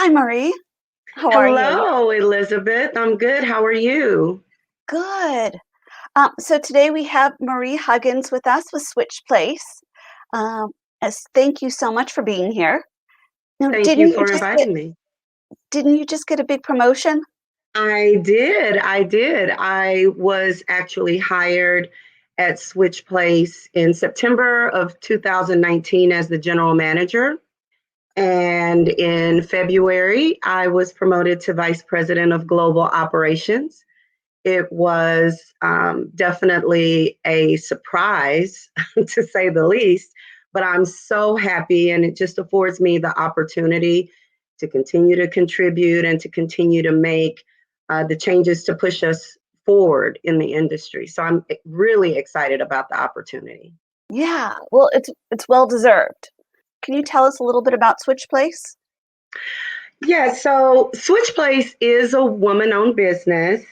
Hi, Marie. How are you? Hello, Elizabeth. I'm good. How are you? Good. So today we have Marie Huggins with us with Switchplace. Um, thank you so much for being here. Now, Thank you for inviting me. didn't you just get a big promotion? I did. I was actually hired at Switchplace in September of 2019 as the general manager. And in February, I was promoted to vice president of global operations. It was definitely a surprise, to say the least, but I'm so happy, and it just affords me the opportunity to continue to contribute and to continue to make the changes to push us forward in the industry. So I'm really excited about the opportunity. Yeah, well, it's well deserved. Can you tell us a little bit about Switchplace? Yeah, so Switchplace is a woman owned business.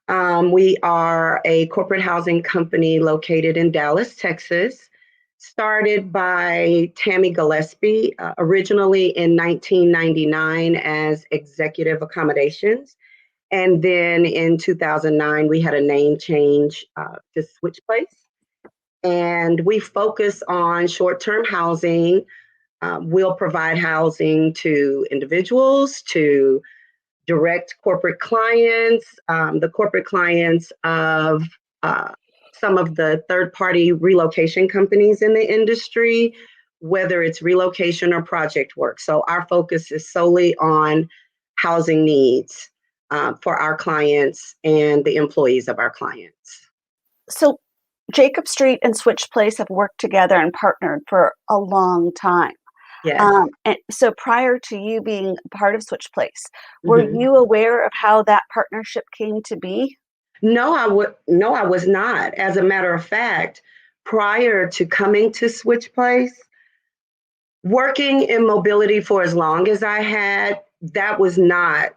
We are a corporate housing company located in Dallas, Texas, started by Tammy Gillespie, originally in 1999 as Executive Accommodations. And then in 2009, we had a name change to Switchplace. And we focus on short term housing. We'll provide housing to individuals, to direct corporate clients, the corporate clients of uh, some of the third party relocation companies in the industry, whether it's relocation or project work. So our focus is solely on housing needs for our clients and the employees of our clients. So, Jacob Street and Switchplace have worked together and partnered for a long time. Yes. And so prior to you being part of Switchplace, were Mhm. you aware of how that partnership came to be? No, I was not. As a matter of fact, prior to coming to Switchplace, working in mobility for as long as I had, that was not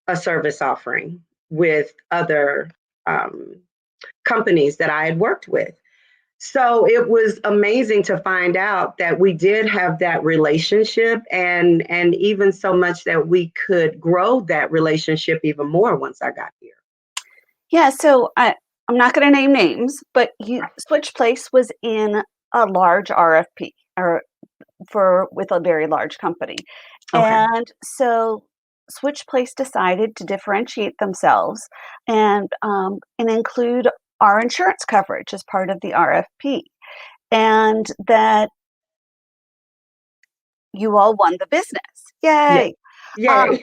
a service offering with other um, companies that I had worked with. So it was amazing to find out that we did have that relationship, and even so much that we could grow that relationship even more once I got here. Yeah, so I'm not going to name names, but Switchplace was in a large RFP or for with a very large company. Okay. And so Switchplace decided to differentiate themselves and include our insurance coverage as part of the RFP. And that you all won the business. Yeah. Yay. Um, Yay.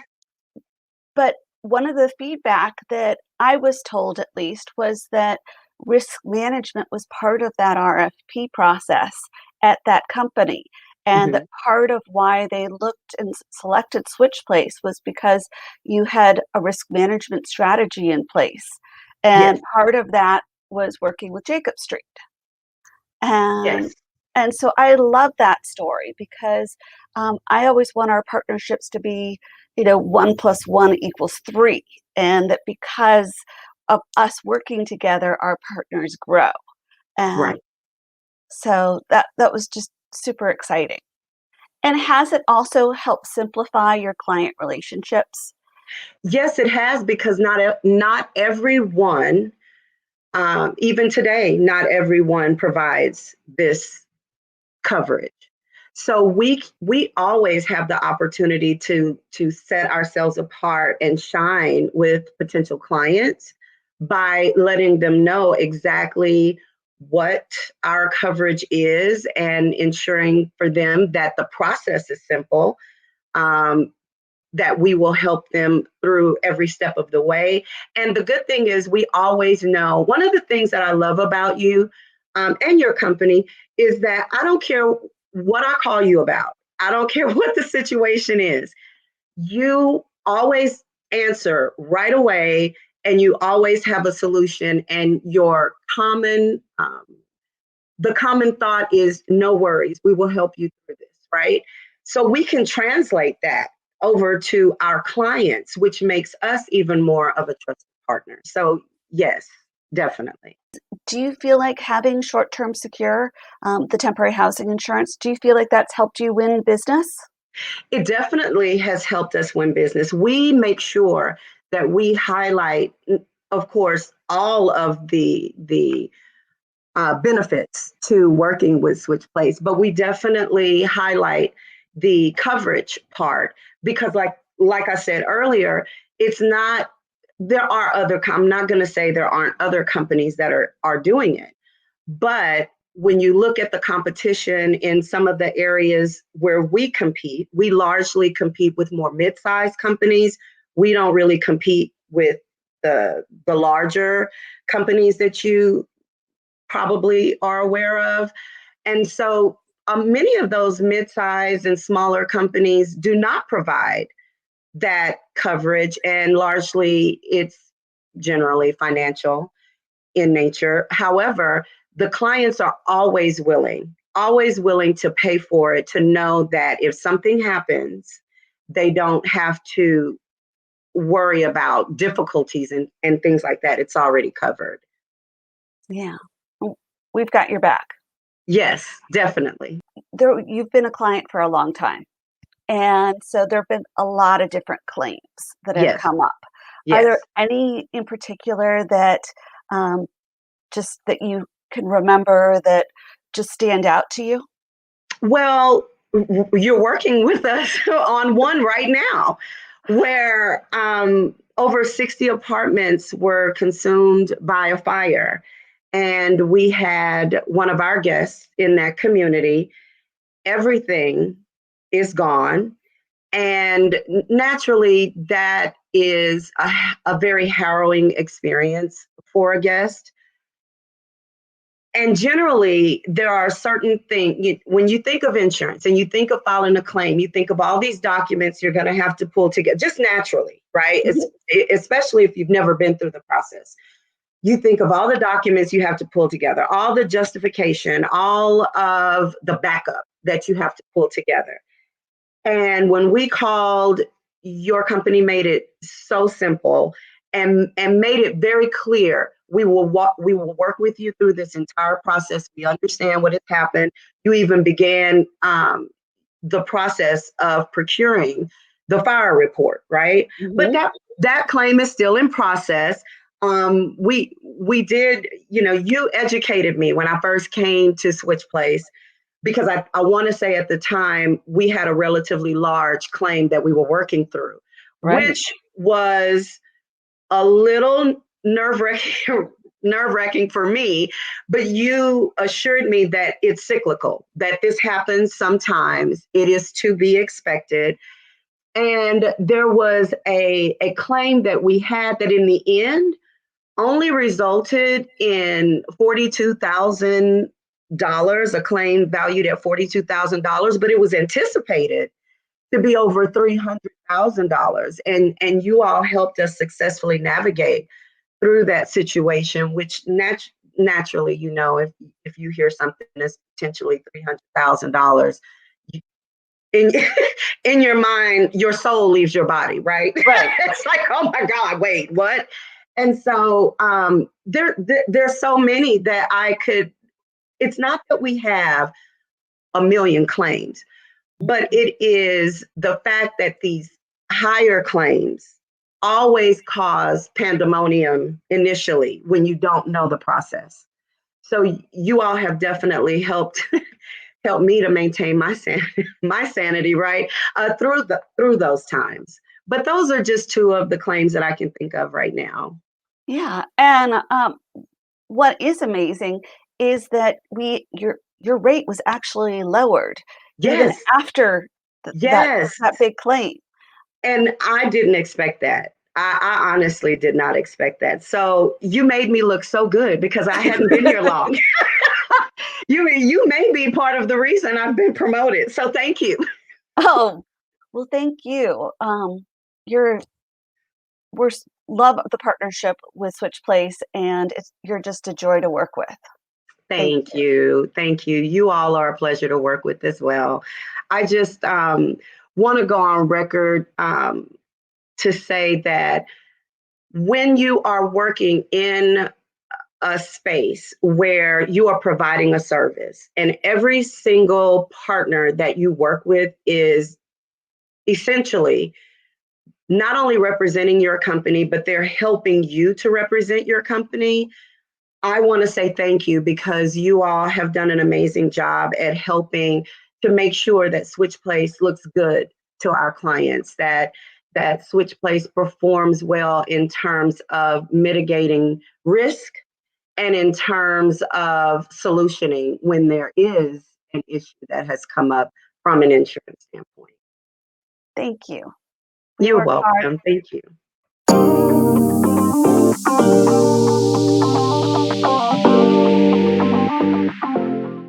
but one of the feedback that I was told, at least, was that risk management was part of that RFP process at that company. And that Mhm. part of why they looked and selected Switchplace was because you had a risk management strategy in place. Yes. And part of that was working with Jacob Street. And Yes. and so I love that story because I always want our partnerships to be, 1 plus 1 equals 3, and that because of us working together, our partners grow. And Right. so that was just super exciting. And has it also helped simplify your client relationships? Yes, it has, because not everyone, even today, not everyone provides this coverage. So we always have the opportunity to set ourselves apart and shine with potential clients by letting them know exactly what our coverage is and ensuring for them that the process is simple, um, that we will help them through every step of the way. And the good thing is, we always know, one of the things that I love about you and your company is that I don't care what I call you about, I don't care what the situation is. You always answer right away, and you always have a solution. And the common thought is, no worries, we will help you through this, right? So we can translate that over to our clients, which makes us even more of a trusted partner. So, yes, definitely. Do you feel like having short-term secure, the temporary housing insurance, do you feel like that's helped you win business? It definitely has helped us win business. We make sure that we highlight, of course, all of the benefits to working with Switchplace, but we definitely highlight the coverage part because, like I said earlier, it's not. There are other. I'm not going to say there aren't other companies that are doing it, but when you look at the competition in some of the areas where we compete, we largely compete with more mid-sized companies. We don't really compete with the larger companies that you probably are aware of. And so many of those mid-sized and smaller companies do not provide that coverage, and largely it's generally financial in nature. However, the clients are always willing to pay for it to know that if something happens, they don't have to worry about difficulties and things like that. It's already covered. Yeah. W We've got your back. Yes, definitely. There you've been a client for a long time, and so there've been a lot of different claims that have Yes, come up. Are there yes. any in particular that, um, just that you can remember that just stand out to you? Well, you're working with us on one right now where over 60 apartments were consumed by a fire. And we had one of our guests in that community. Everything is gone. And naturally, that is a very harrowing experience for a guest. And generally, there are certain things when you think of insurance and you think of filing a claim, you think of all these documents you're going to have to pull together just naturally, right? Mhm. Especially if you've never been through the process. You think of all the documents you have to pull together, all the justification, all of the backup that you have to pull together. And when we called, your company made it so simple and made it very clear. We will work with you through this entire process. We understand what has happened. You even began the process of procuring the fire report, right? But Mhm. that claim is still in process. We did, you educated me when I first came to Switchplace because I want to say at the time we had a relatively large claim that we were working through, Right. which was a little nerve wracking for me. But you assured me that it's cyclical, that this happens sometimes. It is to be expected. And there was a claim that we had that in the end only resulted in $42,000, a claim valued at $42,000, but it was anticipated to be over $300,000. And you all helped us successfully navigate through that situation, which naturally, if you hear something that's potentially $300,000, in in your mind, your soul leaves your body, right? Right. It's like, oh my God, wait, what? And so there's so many that I could. It's not that we have a million claims, but Mhm. it is the fact that these higher claims always cause pandemonium initially when you don't know the process. So you all have definitely helped me to maintain my sanity, right, through those times. But those are just two of the claims that I can think of right now. Yeah, and, what is amazing is that we your rate was actually lowered even Yes, after yes, that big claim. and I didn't expect that. I honestly did not expect that. So you made me look so good because I hadn't been here long. You may be part of the reason I've been promoted. So thank you. Oh, well, thank you. You're love the partnership with Switch Place, and you're just a joy to work with. Thank Thank you. you. Thank you. You all are a pleasure to work with as well. I just want to go on record to say that when you are working in a space where you are providing a service and every single partner that you work with is essentially not only representing your company, but they're helping you to represent your company. I want to say thank you because you all have done an amazing job at helping to make sure that Switchplace looks good to our clients, that Switchplace performs well in terms of mitigating risk and in terms of solutioning when there is an issue that has come up from an insurance standpoint. Thank you. We You're work hard. welcome. Thank you.